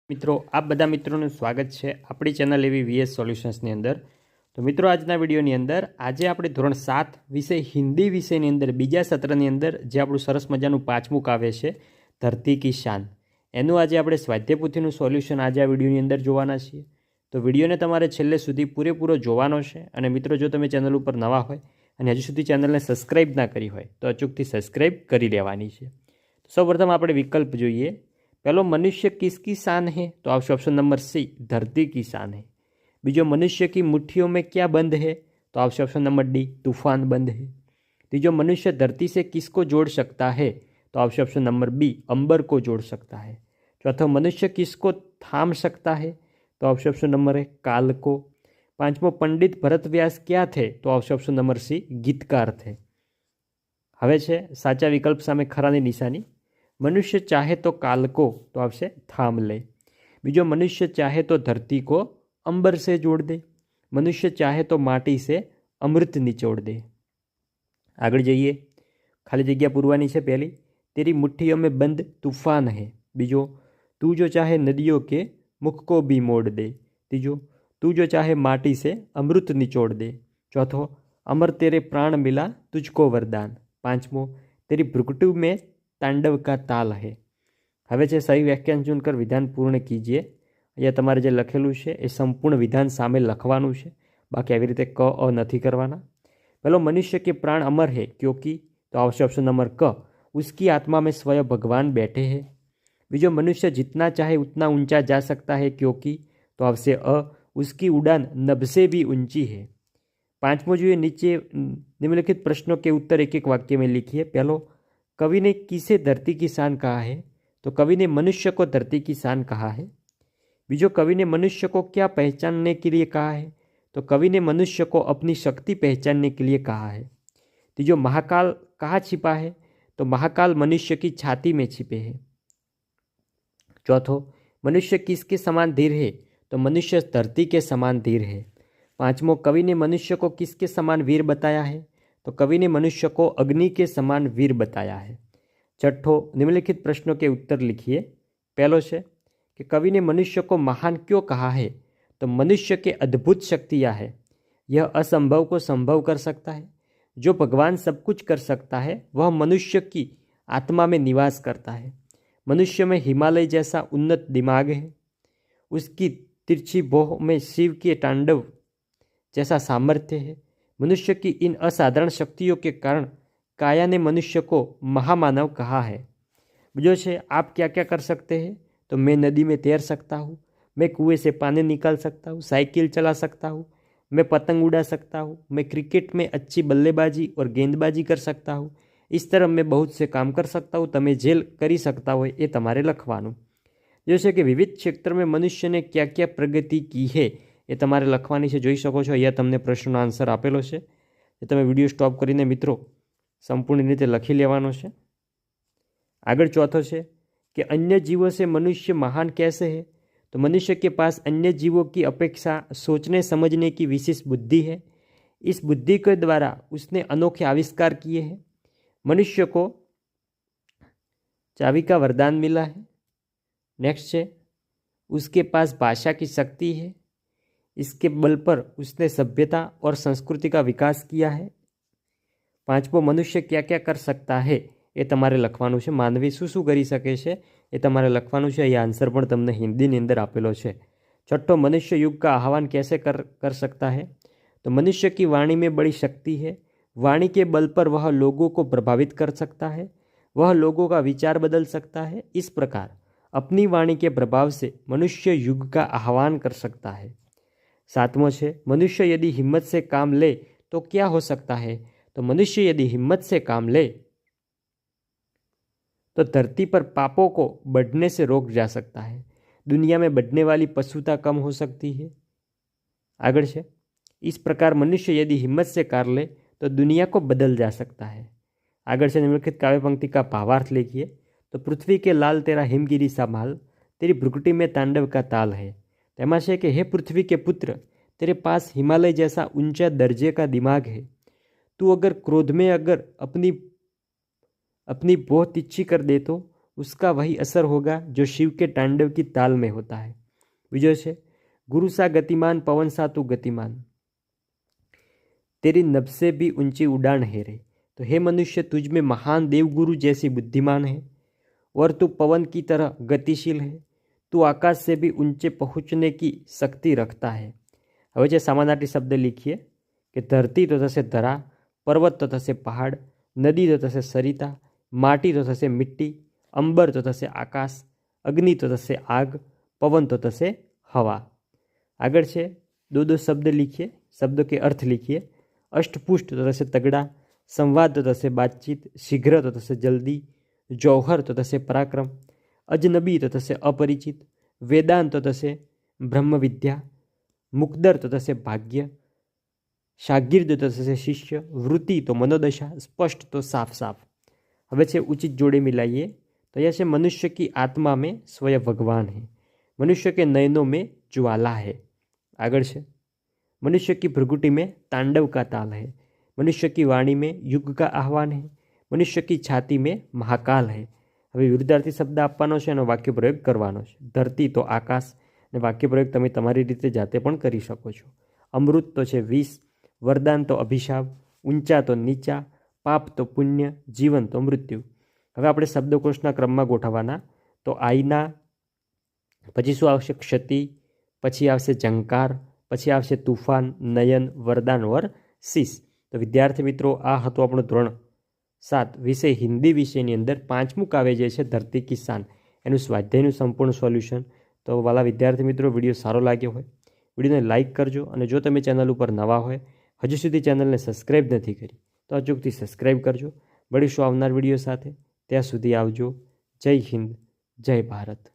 મિત્રો આપ બધા મિત્રોનું સ્વાગત છે આપણી ચેનલ એવી વીએસ સોલ્યુશન્સની અંદર। તો મિત્રો આજના વિડીયોની અંદર આજે આપણે ધોરણ 7 વિષય હિન્દી વિષયની અંદર બીજા સત્રની અંદર જે આપણું સરસ મજાનું પાંચમું કાવ્ય છે ધરતી કી શાન, એનું આજે આપણે સ્વાધ્યાય પોથીનું સોલ્યુશન આજે આ વિડીયોની અંદર જોવાના છીએ। તો વિડીયોને તમારે છેલ્લે સુધી પૂરેપૂરો જોવાનો છે। અને મિત્રો જો તમે ચેનલ ઉપર નવા હોય અને હજુ સુધી ચેનલને સબસ્ક્રાઈબ ના કરી હોય તો અચૂકથી સબસ્ક્રાઈબ કરી લેવાની છે। સૌપ્રથમ આપણે વિકલ્પ જોઈએ। पहलो मनुष्य किसकी शान है तो आपसे ऑप्शन नंबर सी धरती की शान है। बीजो मनुष्य की मुट्ठियों में क्या बंद है तो आपसे ऑप्शन नंबर डी तूफान बंद है। तीजो मनुष्य धरती से किसको जोड़ सकता है तो आपसे ऑप्शन नंबर बी अंबर को जोड़ सकता है। चौथा मनुष्य किसको थाम सकता है तो आपसे ऑप्शन नंबर है काल को। पांचमो पंडित भरत व्यास क्या थे तो आपसे ऑप्शन नंबर सी गीतकार थे। हवे छे साचा विकल्प सामे खरानी निशानी। मनुष्य चाहे तो काल को तो आपसे थाम ले। बीजो मनुष्य चाहे तो धरती को अंबर से जोड़ दे। मनुष्य चाहे तो माटी से अमृत निचोड़ दे। आगे जाइए, खाली जगह पूरवानी है। पहली, तेरी मुट्ठियों में बंद तूफान है। बीजो, तू जो चाहे नदियों के मुख को भी मोड़ दे। तीजो, तू जो चाहे माटी से अमृत निचोड़ दे। चौथो, अमर तेरे प्राण मिला तुझको वरदान। पांचमो, तेरी भ्रुकुटी में तांडव का ताल है। हवे छे सही व्याख्यान चुनकर विधान पूर्ण कीजिए। अहींया तमारे जे लखेलुं छे ए संपूर्ण विधान सामे लखवानुं छे, बाकी आवी रीते क अ नथी करवाना। पहलो, मनुष्य के प्राण अमर है क्योंकि तो आवशे ऑप्शन नंबर क उसकी आत्मा में स्वयं भगवान बैठे हैं। बीजो, मनुष्य जितना चाहे उतना ऊंचा जा सकता है क्योंकि तो आवशे अ उसकी उड़ान नभ से भी ऊंची है। पांचमो जो नीचे निम्नलिखित प्रश्नों के उत्तर एक एक वाक्य में लिखिए। पहलो, कवि ने किसे धरती की शान कहा है तो कवि ने मनुष्य को धरती की शान कहा है। बीजो, कवि ने मनुष्य को क्या पहचानने के लिए कहा है तो कवि ने मनुष्य को अपनी शक्ति पहचानने के लिए कहा है। तीजो, महाकाल कहाँ छिपा है तो महाकाल मनुष्य की छाती में छिपे है। चौथो, मनुष्य किसके समान धीर है तो मनुष्य धरती के समान धीर है। पांचमो, कवि ने मनुष्य को किसके समान वीर बताया है तो कवि ने मनुष्य को अग्नि के समान वीर बताया है। छठो, निम्नलिखित प्रश्नों के उत्तर लिखिए। पहलो है कि कवि ने मनुष्य को महान क्यों कहा है तो मनुष्य के अद्भुत शक्तियाँ है, यह असंभव को संभव कर सकता है। जो भगवान सब कुछ कर सकता है वह मनुष्य की आत्मा में निवास करता है। मनुष्य में हिमालय जैसा उन्नत दिमाग है। उसकी तिरछी भौं में शिव के तांडव जैसा सामर्थ्य है। मनुष्य की इन असाधारण शक्तियों के कारण काया ने मनुष्य को महामानव कहा है। जो है आप क्या क्या कर सकते हैं तो मैं नदी में तैर सकता हूँ, मैं कुएं से पानी निकाल सकता हूँ, साइकिल चला सकता हूँ, मैं पतंग उड़ा सकता हूँ, मैं क्रिकेट में अच्छी बल्लेबाजी और गेंदबाजी कर सकता हूँ। इस तरह मैं बहुत से काम कर सकता हूँ। तमे जेल करी सकता हो ये तमारे लखवानुं। जैसे कि विविध क्षेत्र में मनुष्य ने क्या क्या प्रगति की है ये तमारे लखवानी है। जोई शको छो अहींया तमने प्रश्नों आंसर आपेलो छे, ए तमे विडियो स्टॉप करीने मित्रों संपूर्ण रीते लखी लेवानो छे। आगळ चौथो है कि अन्य जीवों से मनुष्य महान कैसे है तो मनुष्य के पास अन्य जीवों की अपेक्षा सोचने समझने की विशेष बुद्धि है। इस बुद्धि के द्वारा उसने अनोखे आविष्कार किए हैं। मनुष्य को चाबी का वरदान मिला है। नेक्स्ट है, उसके पास भाषा की शक्ति है। इसके बल पर उसने सभ्यता और संस्कृति का विकास किया है। पांचमो, मनुष्य क्या क्या कर सकता है ये तमारे लखवानुं छे। मानवी शुं शुं करी शके छे ए तमारे लखवानुं छे। ये आंसर पण तमने हिंदीनी अंदर आपेलो छे। छठो, मनुष्य युग का आह्वान कैसे कर सकता है तो मनुष्य की वाणी में बड़ी शक्ति है। वाणी के बल पर वह लोगों को प्रभावित कर सकता है, वह लोगों का विचार बदल सकता है। इस प्रकार अपनी वाणी के प्रभाव से मनुष्य युग का आह्वान कर सकता है। सातवां है, मनुष्य यदि हिम्मत से काम ले तो क्या हो सकता है तो मनुष्य यदि हिम्मत से काम ले तो धरती पर पापों को बढ़ने से रोक जा सकता है। दुनिया में बढ़ने वाली पशुता कम हो सकती है। आगे है, इस प्रकार मनुष्य यदि हिम्मत से कार्य ले तो दुनिया को बदल जा सकता है। आगे से निम्नलिखित काव्य पंक्ति का भावार्थ लिखिए। तो पृथ्वी के लाल तेरा हिमगिरी सा माल, तेरी भ्रुकुटी में तांडव का ताल है। तेमा छे कि हे पृथ्वी के पुत्र, तेरे पास हिमालय जैसा ऊंचा दर्जे का दिमाग है। तू अगर क्रोध में अगर अपनी भौं तिरछी कर दे तो उसका वही असर होगा जो शिव के तांडव की ताल में होता है। बीजो छे गुरु सा गतिमान पवन सा तू गतिमान, तेरी नभ से भी ऊंची उड़ान है रे। तो हे मनुष्य, तुझ में महान देवगुरु जैसी बुद्धिमान है और तू पवन की तरह गतिशील है। तू आकाश से भी ऊंचे पहुंचने की शक्ति रखता है। હવે જે સમાનાર્થી શબ્દ લીખીએ કે ધરતી તો થશે ધરા, પર્વત તો થશે પહાડ, નદી તો થશે સરિતા, માટી તો થશે મિટ્ટી, અંબર તો થશે આકાશ, અગ્નિ તો થશે આગ, પવન તો થશે હવા। આગળ છે દો શબ્દ લીખીએ, શબ્દ કે અર્થ લીખીએ। અષ્ટપુષ્ટ તો થશે તગડા, સંવાદ તો થશે બાતચીત, શીઘ્ર તો થશે જલ્દી, જૌહર તો થશે પરાક્રમ, અજનબી તો થશે અપરિચિત, વેદાંત તો થશે બ્રહ્મ વિદ્યા, મુકદર તો થશે ભાગ્ય, શાગીર્દ તો થશે શિષ્ય, વૃત્તિ તો મનોદશા, સ્પષ્ટ તો સાફ સાફ। હવે છે ઉચિત જોડે મિલાइए। तो यह છે मनुष्य की आत्मा में स्वयं भगवान है, मनुष्य के नयनों में ज्वाला है। आगे છે मनुष्य की भ्रुकुटी में तांडव का ताल है, मनुष्य की वाणी में युग का आह्वान है, मनुष्य की छाती में महाकाल है। હવે વિરુદ્ધાર્થી શબ્દ આપવાનો છે અને વાક્ય પ્રયોગ કરવાનો છે। ધરતી તો આકાશ, અને વાક્ય પ્રયોગ તમે તમારી રીતે જાતે પણ કરી શકો છો। અમૃત તો છે વિષ, વરદાન તો અભિશાપ, ઊંચા તો નીચા, પાપ તો પુણ્ય, જીવન તો મૃત્યુ। હવે આપણે શબ્દકોશના ક્રમમાં ગોઠવવાના। તો આઈના પછી શું આવશે? ક્ષતિ, પછી આવશે જંકાર, પછી આવશે તુફાન, નયન, વરદાન ઓર શીશ। તો વિદ્યાર્થી મિત્રો, આ હતું આપણું ધોરણ 7 વિષય હિન્દી વિષયની અંદર 5મું કાવ્ય જે છે ધરતી કી શાન, એનું સ્વાધ્યાયનું સંપૂર્ણ સોલ્યુશન। તો વાલા વિદ્યાર્થી મિત્રો, વિડીયો સારો લાગ્યો હોય વિડીયોને લાઇક કરજો, અને જો તમે ચેનલ ઉપર નવા હોય, હજુ સુધી ચેનલને સબસ્ક્રાઈબ નથી કરી તો અચૂકથી સબસ્ક્રાઈબ કરજો। મળીશું આવનાર વિડીયો સાથે, ત્યાં સુધી આવજો। જય હિન્દ, જય ભારત।